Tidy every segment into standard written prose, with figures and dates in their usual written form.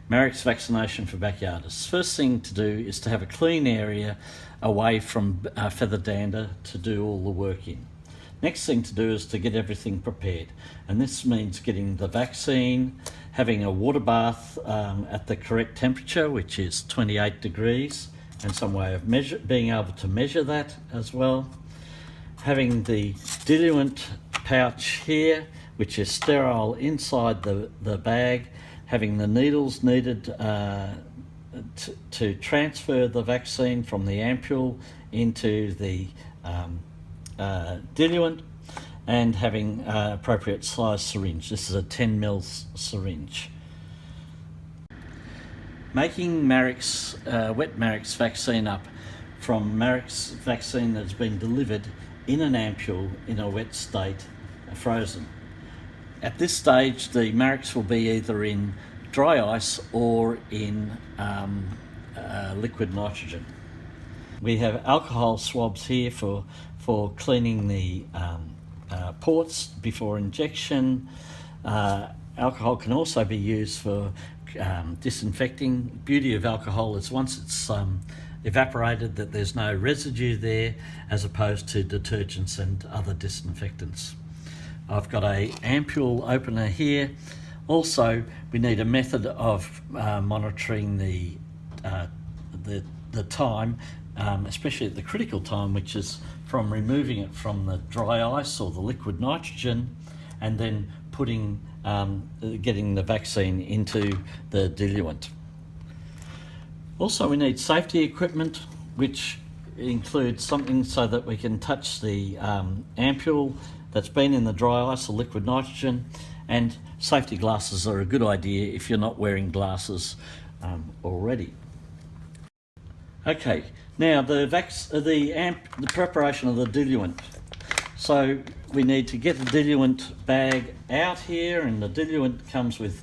Marek's vaccination for backyardists. First thing to do is to have a clean area away from feather dander to do all the work in. Next thing to do is to get everything prepared, and this means getting the vaccine, having a water bath at the correct temperature, which is 28 degrees, and some way of being able to measure that as well. Having the diluent pouch here, which is sterile inside the bag, having the needles needed to transfer the vaccine from the ampule into the diluent, and having appropriate size syringe. This is a 10 ml syringe. Making Marek's, wet Marek's vaccine up from Marek's vaccine that's been delivered in an ampule in a wet state, frozen. At this stage, the Marek's will be either in dry ice or in liquid nitrogen. We have alcohol swabs here for cleaning the ports before injection. Alcohol can also be used for disinfecting. Beauty of alcohol is once it's evaporated that there's no residue there, as opposed to detergents and other disinfectants. I've got a ampule opener here. Also, we need a method of monitoring the time, especially at the critical time, which is from removing it from the dry ice or the liquid nitrogen, and then putting getting the vaccine into the diluent. Also, we need safety equipment, which includes something so that we can touch the ampule that's been in the dry ice or liquid nitrogen, and safety glasses are a good idea if you're not wearing glasses already. Okay, now the preparation of the diluent. So we need to get the diluent bag out here, and the diluent comes with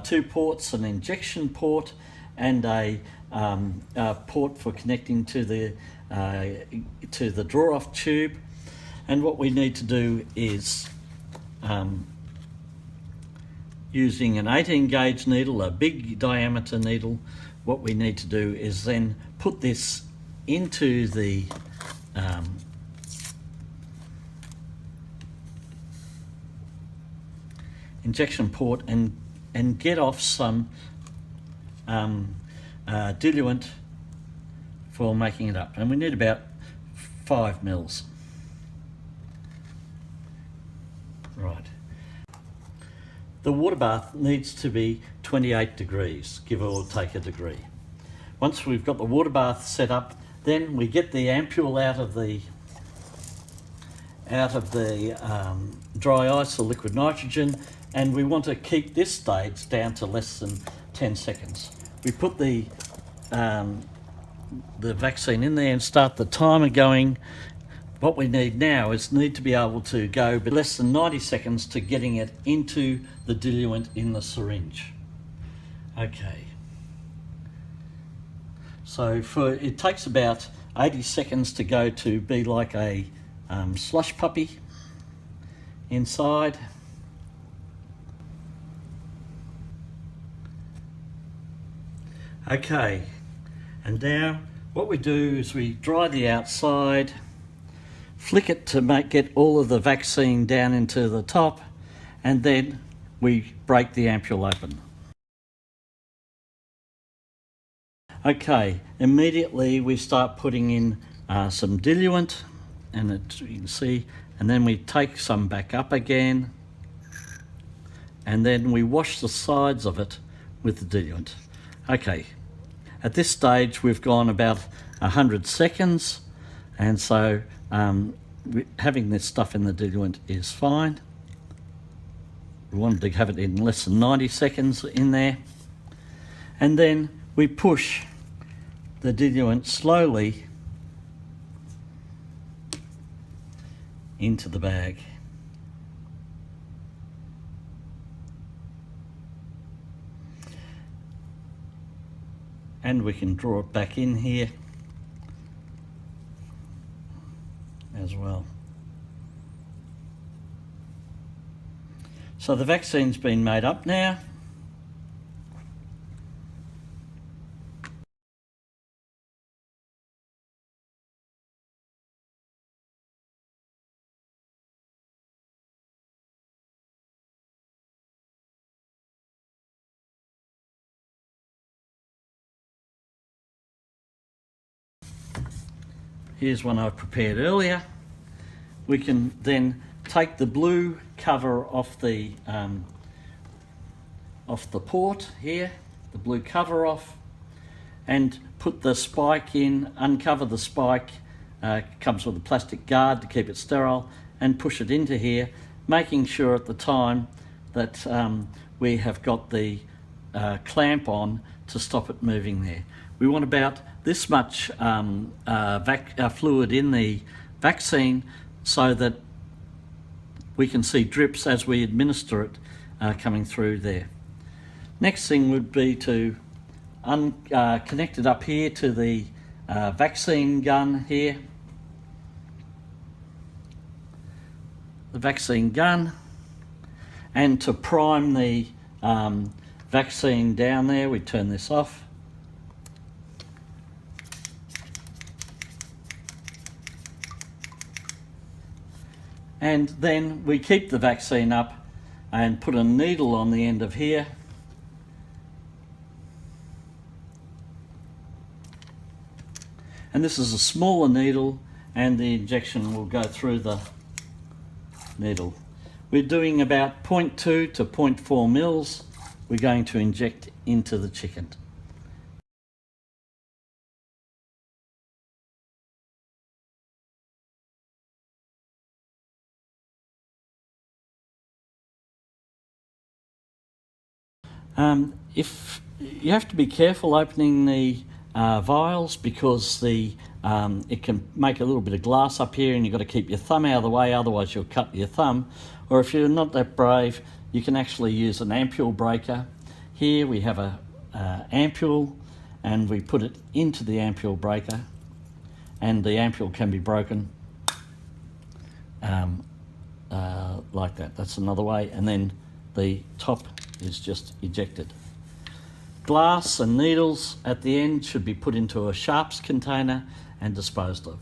2 ports, an injection port and a port for connecting to the draw-off tube. And what we need to do is, using an 18 gauge needle, a big diameter needle, what we need to do is then put this into the injection port and get off some diluent for making it up. And we need about 5 mils. Right. The water bath needs to be 28 degrees, give or take a degree. Once we've got the water bath set up, then we get the ampule out of the dry ice or liquid nitrogen, and we want to keep this stage down to less than 10 seconds. We put the vaccine in there and start the timer going. What we need now is to be able to go less than 90 seconds to getting it into the diluent in the syringe. Okay. So it takes about 80 seconds to go to be like a slush puppy inside. Okay, and now what we do is we dry the outside, flick it to get all of the vaccine down into the top, and then we break the ampule open. Okay, immediately we start putting in some diluent, and you can see, and then we take some back up again, and then we wash the sides of it with the diluent. Okay, at this stage we've gone about 100 seconds, and so having this stuff in the diluent is fine. We wanted to have it in less than 90 seconds in there, and then we push the diluent slowly into the bag. And we can draw it back in here as well. So the vaccine's been made up now. Here's one I prepared earlier. We can then take the blue cover off the port here, the blue cover off, and put the spike in, uncover the spike, comes with a plastic guard to keep it sterile, and push it into here, making sure at the time that we have got the clamp on to stop it moving there. We want about this much fluid in the vaccine so that we can see drips as we administer it coming through there. Next thing would be to connect it up here to the vaccine gun here. The vaccine gun, and to prime the vaccine down there, we turn this off. And then we keep the vaccine up and put a needle on the end of here. And this is a smaller needle, and the injection will go through the needle. We're doing about 0.2 to 0.4 mils. We're going to inject into the chicken. If you have to be careful opening the vials, because it can make a little bit of glass up here, and you've got to keep your thumb out of the way, otherwise you'll cut your thumb. Or if you're not that brave, you can actually use an ampule breaker. Here we have a ampule, and we put it into the ampule breaker, and the ampule can be broken like that. That's another way, and then the top is just ejected. Glass and needles at the end should be put into a sharps container and disposed of.